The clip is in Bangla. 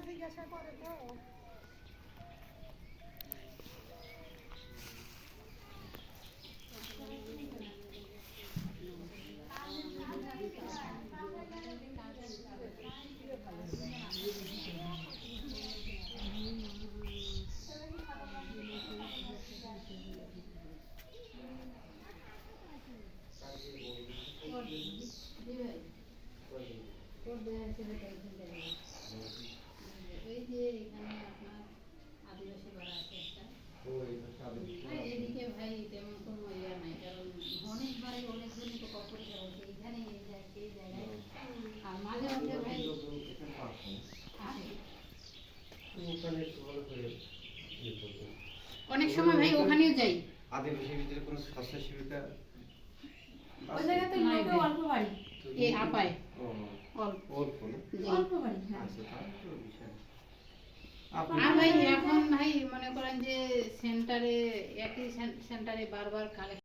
জিজ্ঞাসা করে তো ওই যে এখানে আপনার আদিবাসী পাড়া আছে একটা এদিকে ভাই তেমন কোনো ইয়া নাই, কারণ অনেকবার অনেকজনই তো কপরিকা হচ্ছে এইখানে এই জায়গায় আর মাঝে মধ্যে ভাই অনেক সময় ভাই ওখানেও যাই। আদিবাসী ভিতরে কোনো স্বাস্থ্য সেবিকা ওই জায়গাতে লোকে অল্প বাড়ি এ আপায় অল্প না অল্প বাড়ি। হ্যাঁ আচ্ছা তাহলে তো বিষয় না। আর ভাই এখন ভাই মনে করেন যে সেন্টারে একই সেন্টারে বারবার কালেকশন